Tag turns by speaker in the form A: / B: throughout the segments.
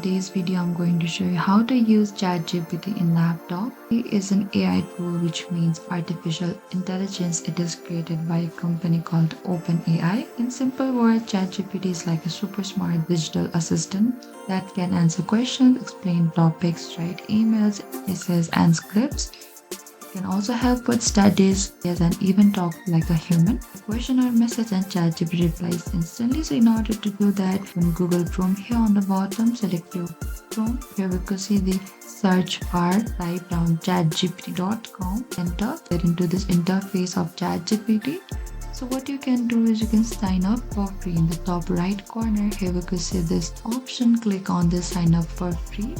A: today's video, I'm going to show you how to use ChatGPT in laptop. It is an AI tool, which means artificial intelligence. It is created by a company called OpenAI. In simple words, ChatGPT is like a super smart digital assistant that can answer questions, explain topics, write emails, essays, and scripts. Can also help with studies, yes, and even talk like a human. A question or message and ChatGPT replies instantly. So in order to do that, from Google Chrome here on the bottom, select your Chrome. Here we could see the search bar, type down chatgpt.com, enter, get into this interface of ChatGPT. So what you can do is you can sign up for free. In the top right corner, here we could see this option. Click on this sign up for free.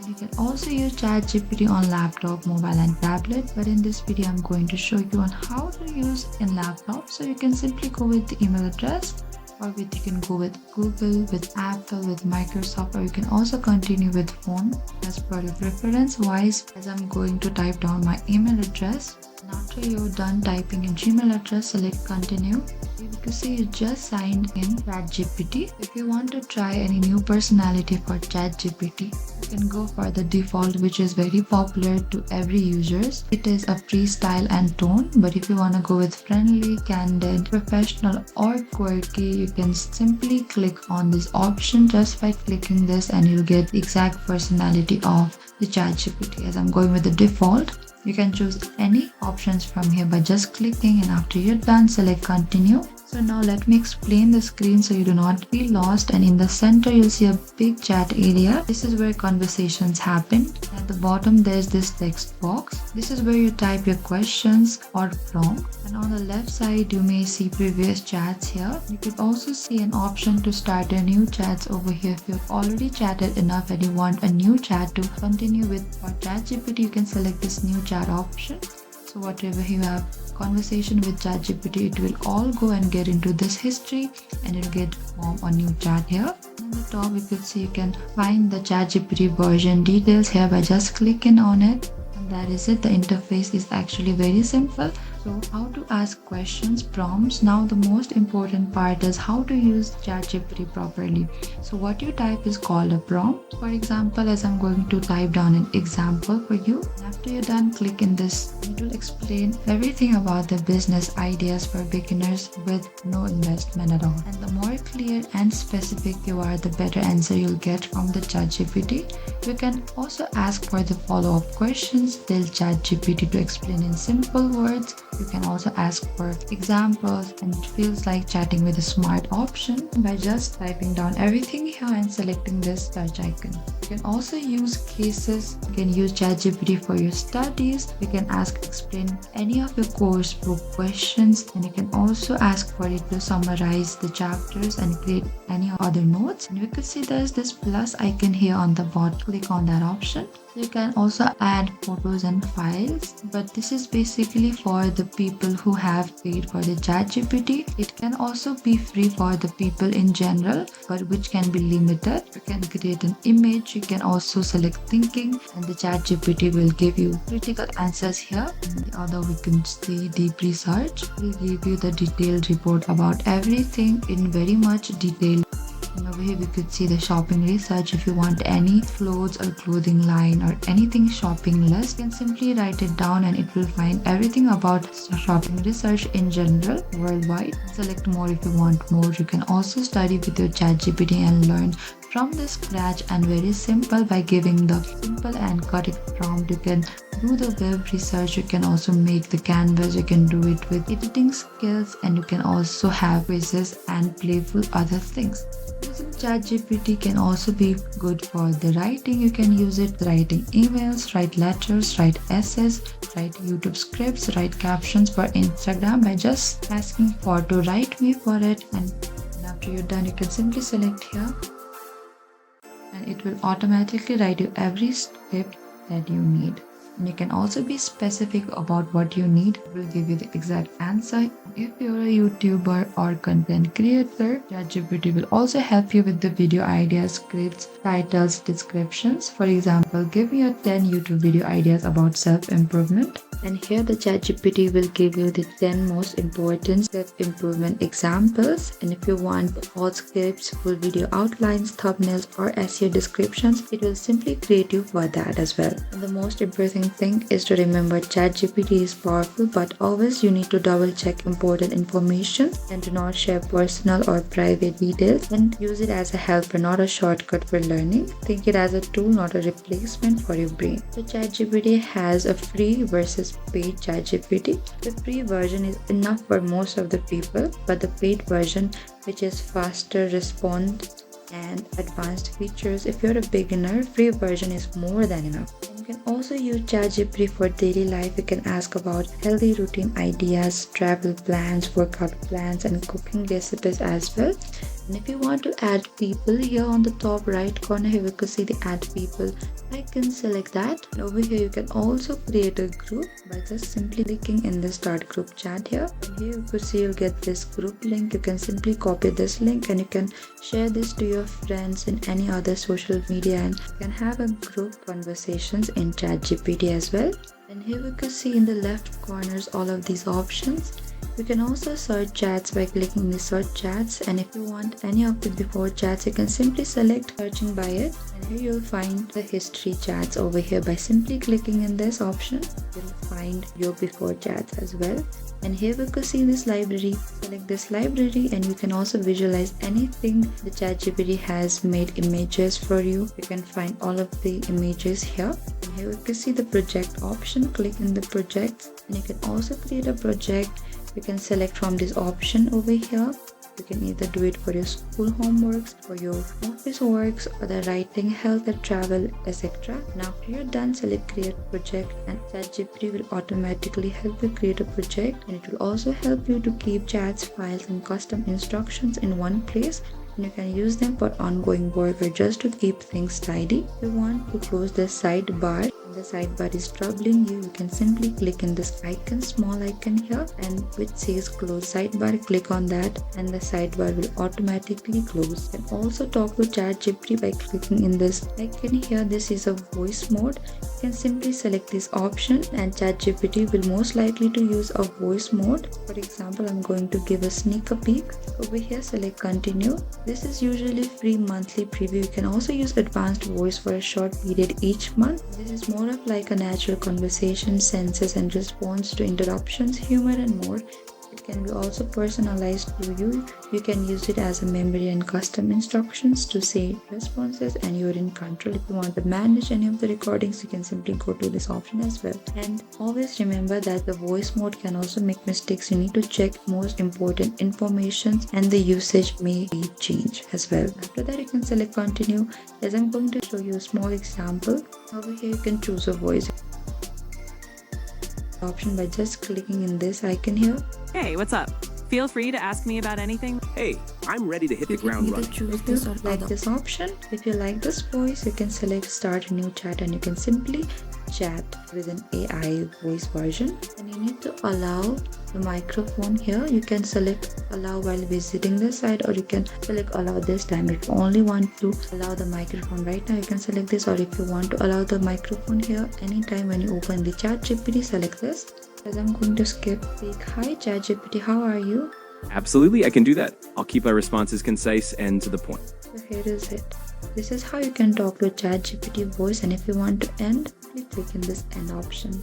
A: You can also use ChatGPT on laptop, mobile and tablet, but in this video I'm going to show you on how to use in laptop. So you can simply go with the email address, or you can go with Google, with Apple, with Microsoft, or you can also continue with phone as per your preference wise. As I'm going to type down my email address, and after you're done typing your Gmail address, select continue. You can see you just signed in ChatGPT. If you want to try any new personality for ChatGPT, you can go for the default, which is very popular to every users. It is a freestyle and tone, but if you want to go with friendly, candid, professional, or quirky, you can simply click on this option. Just by clicking this, and you'll get the exact personality of the ChatGPT. As I'm going with the default, you can choose any options from here by just clicking, and after you're done, select continue. So now let me explain the screen so you do not feel lost. And in the center, you'll see a big chat area. This is where conversations happen. At the bottom, there's this text box. This is where you type your questions or prompt. And on the left side, you may see previous chats here. You could also see an option to start a new chats over here. If you've already chatted enough and you want a new chat to continue with for ChatGPT, you can select this new chat option. So whatever you have conversation with ChatGPT, it will all go and get into this history, and you'll get form a new chat here. On the top, you could see you can find the ChatGPT version details here by just clicking on it. And that is it. The interface is actually very simple. So how to ask questions, prompts. Now the most important part is how to use ChatGPT properly. So what you type is called a prompt. For example, as I'm going to type down an example for you. After you're done, click in this. It will explain everything about the business ideas for beginners with no investment at all. And the more clear and specific you are, the better answer you'll get from the ChatGPT. You can also ask for the follow-up questions. Tell ChatGPT to explain in simple words. You can also ask for examples, and it feels like chatting with a smart option by just typing down everything here and selecting this search icon. You can also use cases. You can use ChatGPT for your studies. You can explain any of your course book questions, and you can also ask for it to summarize the chapters and create any other notes. And we could see there's this plus icon here on the bottom. Click on that option. You can also add photos and files, but this is basically for the people who have paid for the ChatGPT. It can also be free for the people in general, but which can be limited. You can create an image. You can also select thinking, and the ChatGPT will give you critical answers here. And the other, we can see deep research. It will give you the detailed report about everything in very much detail. And over here we could see the shopping research. If you want any clothes or clothing line or anything shopping list, you can simply write it down and it will find everything about shopping research in general worldwide. Select more if you want more. You can also study with your ChatGPT and learn from the scratch, and very simple. By giving the simple and correct prompt, you can do the web research. You can also make the canvas. You can do it with editing skills, and you can also have quizzes and playful other things. Using ChatGPT can also be good for the writing. You can use it writing emails, write letters, write essays, write YouTube scripts, write captions for Instagram by just asking for to write me for it. And after you're done, you can simply select here, and it will automatically write you every script that you need. And you can also be specific about what you need. It will give you the exact answer. If you're a YouTuber or content creator, ChatGPT will also help you with the video ideas, scripts, titles, descriptions. For example, give me your 10 YouTube video ideas about self-improvement. And here the ChatGPT will give you the 10 most important step improvement examples. And if you want all scripts, full video outlines, thumbnails, or SEO descriptions, it will simply create you for that as well. And the most important thing is to remember ChatGPT is powerful, but always you need to double check important information and do not share personal or private details, and use it as a helper, not a shortcut for learning. Think it as a tool, not a replacement for your brain. So ChatGPT has a free versus paid ChatGPT. The free version is enough for most of the people, but the paid version, which is faster response and advanced features, if you're a beginner, free version is more than enough. And you can also use ChatGPT for daily life. You can ask about healthy routine ideas, travel plans, workout plans, and cooking recipes as well. And if you want to add people, here on the top right corner, here we could see the add people icon. Select that, and over here you can also create a group by just simply clicking in the start group chat here. And here you could see you'll get this group link. You can simply copy this link and you can share this to your friends in any other social media, and you can have a group conversations in ChatGPT as well. And here we could see in the left corners all of these options. You can also search chats by clicking the search chats, and if you want any of the before chats, you can simply select searching by it, and here you'll find the history chats over here. By simply clicking in this option, you'll find your before chats as well. And here we could see this library. Select this library and you can also visualize anything the ChatGPT has made images for you. You can find all of the images here. And here we can see the project option. Click in the projects and you can also create a project. You can select from this option over here. You can either do it for your school homeworks, for your office works, or the writing, health, or travel, etc. Now after you're done, select create project, and ChatGPT will automatically help you create a project, and it will also help you to keep chats, files, and custom instructions in one place. And you can use them for ongoing work or just to keep things tidy. If you want to close the sidebar, the sidebar is troubling you, you can simply click in this icon, small icon here, and which says close sidebar. Click on that and the sidebar will automatically close. You can also talk to ChatGPT by clicking in this icon here. This is a voice mode. You can simply select this option and ChatGPT will most likely to use a voice mode. For example, I'm going to give a sneak peek. Over here, select continue. This is usually free monthly preview. You can also use advanced voice for a short period each month. This is more of like a natural conversation, senses and response to interruptions, humor and more. It can be also personalized to you. You can use it as a memory and custom instructions to say responses, and you're in control. If you want to manage any of the recordings, you can simply go to this option as well. And always remember that the voice mode can also make mistakes. You need to check most important information and the usage may be changed as well. After that, you can select continue. As I'm going to show you a small example, over here you can choose a voice option by just clicking in this icon here.
B: Hey, what's up? Feel free to ask me about anything.
C: Hey, I'm ready to hit the ground running.
A: If you like this option, if you like this voice, you can select start a new chat and you can simply chat with an AI voice version. And you need to allow the microphone here. You can select allow while visiting the site, or you can select allow this time. If you only want to allow the microphone right now, you can select this, or if you want to allow the microphone here anytime when you open the ChatGPT, select this. As I'm going to skip, like, hi ChatGPT, how are you?
C: Absolutely, I can do that. I'll keep my responses concise and to the point.
A: So here is it. This is how you can talk to ChatGPT voice, and if you want to end, you click in this end option.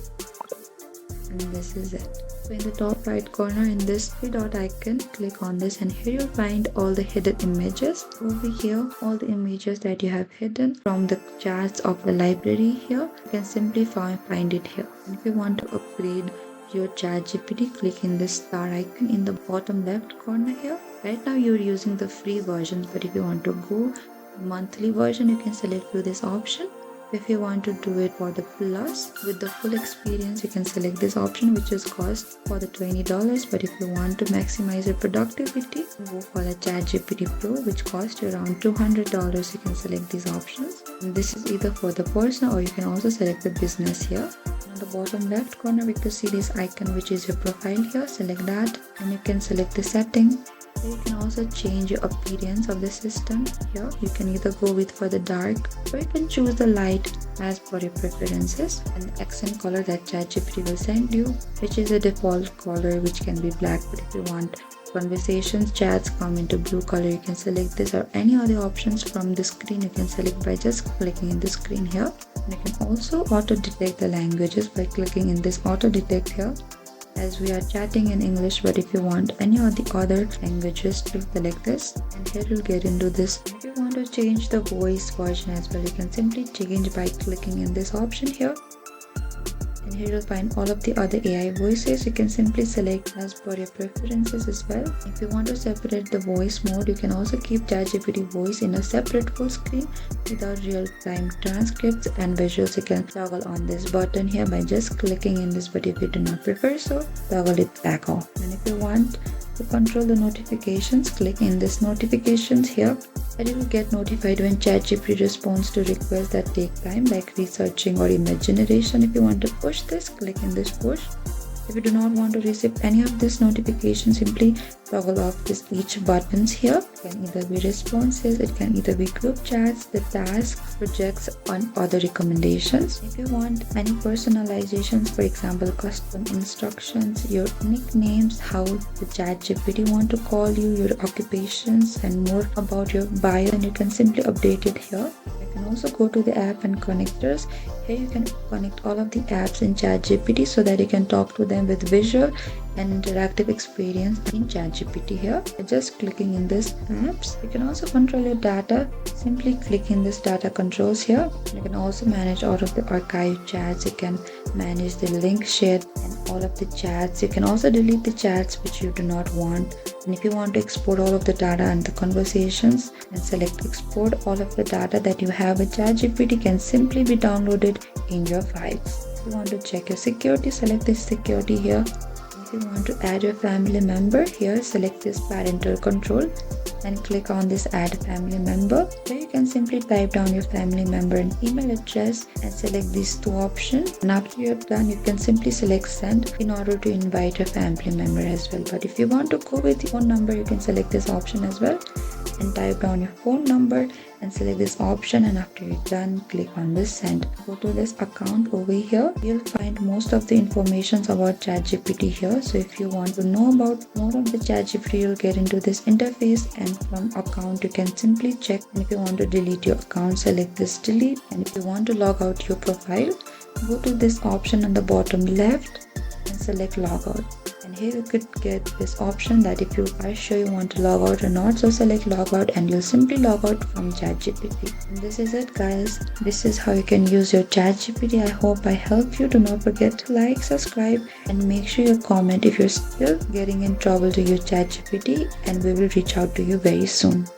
A: And this is it. So in the top right corner in this three dot icon, click on this and here you'll find all the hidden images. Over here, all the images that you have hidden from the chats of the library here, you can simply find it here. And if you want to upgrade your ChatGPT, click in this star icon in the bottom left corner here. Right now you're using the free versions, but if you want to go monthly version, you can select through this option. If you want to do it for the plus with the full experience, you can select this option, which is cost for the $20. But if you want to maximize your productivity, go for the ChatGPT Pro, which costs you around $200. You can select these options. And this is either for the personal, or you can also select the business here. On the bottom left corner, we can see this icon, which is your profile here. Select that and you can select the setting. You can also change your appearance of the system here. You can either go with for the dark or you can choose the light as per your preferences, and the accent color that ChatGPT will send you, which is a default color which can be black, but if you want conversations chats come into blue color, you can select this, or any other options from the screen you can select by just clicking in the screen here. And you can also auto detect the languages by clicking in this auto detect here, as we are chatting in English, but if you want any of the other languages, please select this, and here you'll get into this. If you want to change the voice version as well, you can simply change by clicking in this option here, and here you'll find all of the other AI voices. You can simply select as per your preferences as well. If you want to separate the voice mode, you can also keep ChatGPT voice in a separate full screen without real-time transcripts and visuals. You can toggle on this button here by just clicking in this, but if you do not prefer so, toggle it back off. And if you want to control the notifications, click in this notifications here, and you will get notified when ChatGPT responds to requests that take time, like researching or image generation. If you want to push this, click in this push. If you do not want to receive any of this notification, simply toggle off this each buttons here. It can either be responses, it can either be group chats, the tasks, projects, and other recommendations. If you want any personalizations, for example, custom instructions, your nicknames, how the ChatGPT want to call you, your occupations, and more about your bio, and you can simply update it here. You can also go to the app and connectors. Here you can connect all of the apps in ChatGPT so that you can talk to them with visual and interactive experience in ChatGPT here. By just clicking in this apps, you can also control your data. Simply click in this data controls here. You can also manage all of the archive chats. You can manage the link shared and all of the chats. You can also delete the chats which you do not want. And if you want to export all of the data and the conversations, and select export all of the data that you have with ChatGPT can simply be downloaded in your files. If you want to check your security, select this security here. If you want to add your family member here, select this parental control and click on this add family member. Here you can simply type down your family member and email address and select these two options, and after you're done you can simply select send in order to invite your family member as well. But if you want to go with your phone number, you can select this option as well and type down your phone number and select this option, and after you're done, click on this send. Go to this account over here. You'll find most of the information about ChatGPT here. So if you want to know about more of the ChatGPT, you'll get into this interface, and from account you can simply check. And if you want to delete your account, select this delete, and if you want to log out your profile, go to this option on the bottom left and select log out. And here you could get this option that if you are sure you want to log out or not, so select log out and you'll simply log out from ChatGPT. And this is it guys, this is how you can use your ChatGPT. I hope I helped you. Do not forget to like, subscribe, and make sure you comment if you're still getting in trouble to use ChatGPT, and we will reach out to you very soon.